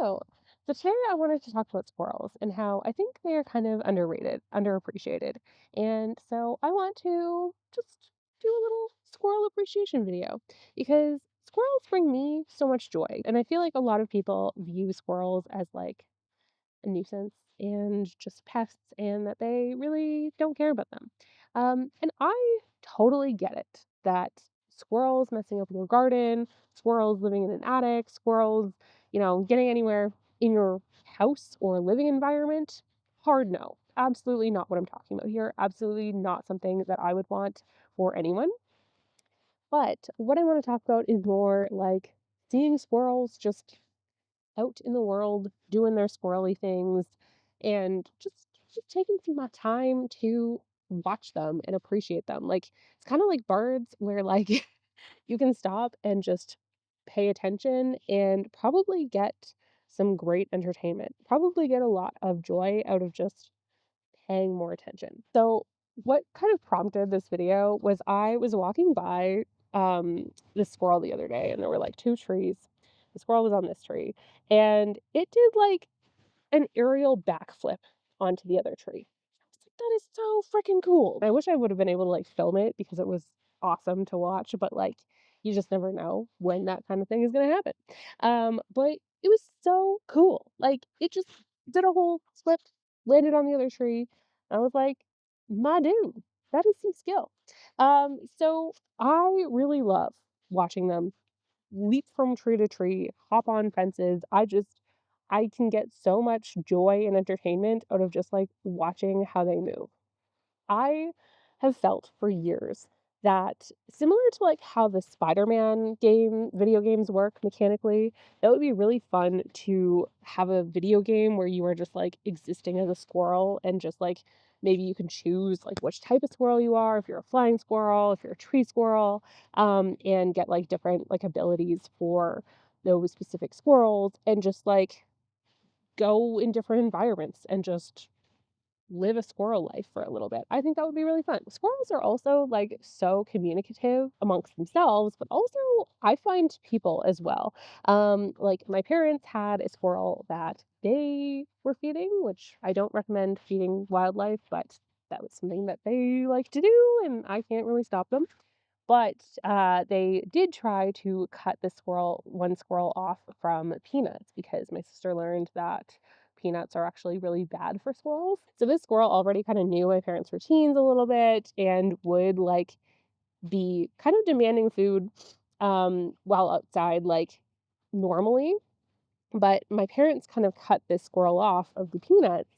Hello. So today I wanted to talk about squirrels and how I think they are kind of underrated, underappreciated. And so I want to just do a little squirrel appreciation video because squirrels bring me so much joy. And I feel like a lot of people view squirrels as like a nuisance and just pests and that they really don't care about them. And I totally get it that squirrels messing up your garden, squirrels living in an attic, squirrels, getting anywhere in your house or living environment, hard no. Absolutely not what I'm talking about here. Absolutely not something that I would want for anyone. But what I want to talk about is more like seeing squirrels just out in the world doing their squirrely things and just taking some time to watch them and appreciate them. Like it's kind of like birds where like you can stop and just pay attention and probably get some great entertainment. Probably get a lot of joy out of just paying more attention. So what kind of prompted this video was I was walking by this squirrel the other day and there were like two trees. The squirrel was on this tree and it did like an aerial backflip onto the other tree. I was like, that is so freaking cool. I wish I would have been able to like film it because it was awesome to watch, but like you just never know when that kind of thing is gonna happen. But it was so cool. Like it just did a whole flip, landed on the other tree. I was like, my dude, that is some skill. So I really love watching them leap from tree to tree, hop on fences. I can get so much joy and entertainment out of just like watching how they move. I have felt for years that similar to like how the Spider-Man video games work mechanically, that would be really fun to have a video game where you are just like existing as a squirrel and just like maybe you can choose like which type of squirrel you are, if you're a flying squirrel, if you're a tree squirrel, and get like different like abilities for those specific squirrels and just like go in different environments and just live a squirrel life for a little bit. I think that would be really fun. Squirrels are also like so communicative amongst themselves, but also I find people as well. Like my parents had a squirrel that they were feeding, which I don't recommend feeding wildlife, but that was something that they like to do, and I can't really stop them. But they did try to cut one squirrel off from peanuts because my sister learned that peanuts are actually really bad for squirrels. So this squirrel already kind of knew my parents' routines a little bit and would like be kind of demanding food while outside, like normally. But my parents kind of cut this squirrel off of the peanuts.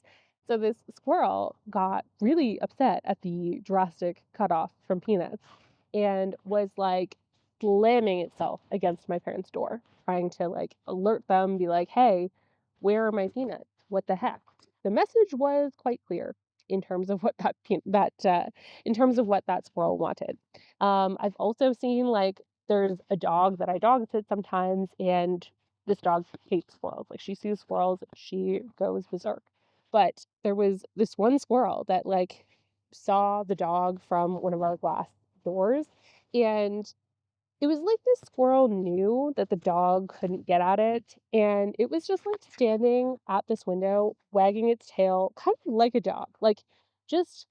So this squirrel got really upset at the drastic cutoff from peanuts and was like slamming itself against my parents' door, trying to like alert them, be like, hey, where are my peanuts? What the heck? The message was quite clear in terms of what in terms of what that squirrel wanted. I've also seen like there's a dog that I dog sit sometimes, and this dog hates squirrels. Like she sees squirrels, she goes berserk. But there was this one squirrel that like saw the dog from one of our glass doors, and it was like this squirrel knew that the dog couldn't get at it, and it was just like standing at this window, wagging its tail, kind of like a dog, like just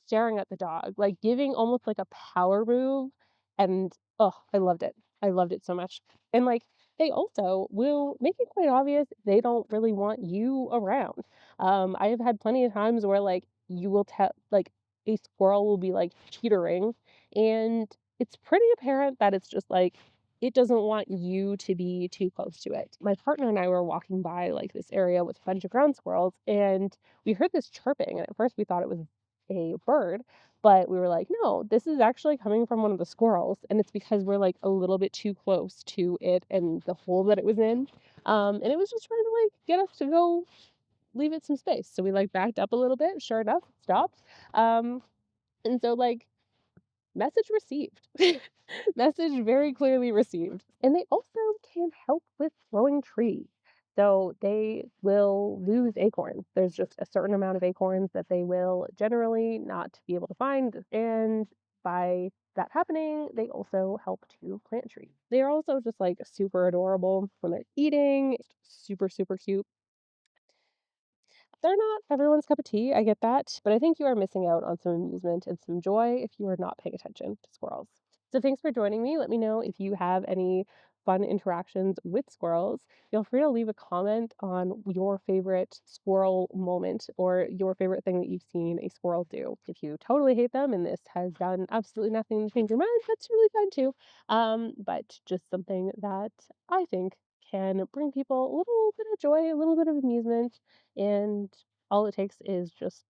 staring at the dog, like giving almost like a power move. And oh, I loved it. I loved it so much. And like they also will make it quite obvious they don't really want you around. I have had plenty of times where like you will tell like a squirrel will be like teetering and it's pretty apparent that it's just like it doesn't want you to be too close to it. My partner and I were walking by like this area with a bunch of ground squirrels and we heard this chirping, and at first we thought it was a bird, but we were like, no, this is actually coming from one of the squirrels, and it's because we're like a little bit too close to it and the hole that it was in. And it was just trying to like get us to go leave it some space. So we like backed up a little bit. Sure enough, it stopped. And so like message received. Message very clearly received. And they also can help with growing trees. So they will lose acorns. There's just a certain amount of acorns that they will generally not be able to find. And by that happening, they also help to plant trees. They are also just like super adorable when they're eating, it's super, super cute. They're not everyone's cup of tea, I get that, but I think you are missing out on some amusement and some joy if you are not paying attention to squirrels. So thanks for joining me. Let me know if you have any fun interactions with squirrels. Feel free to leave a comment on your favorite squirrel moment or your favorite thing that you've seen a squirrel do. If you totally hate them and this has done absolutely nothing to change your mind, that's really fine too. But just something that I think can bring people a little bit of joy, a little bit of amusement, and all it takes is just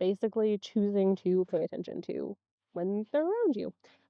basically choosing to pay attention to when they're around you.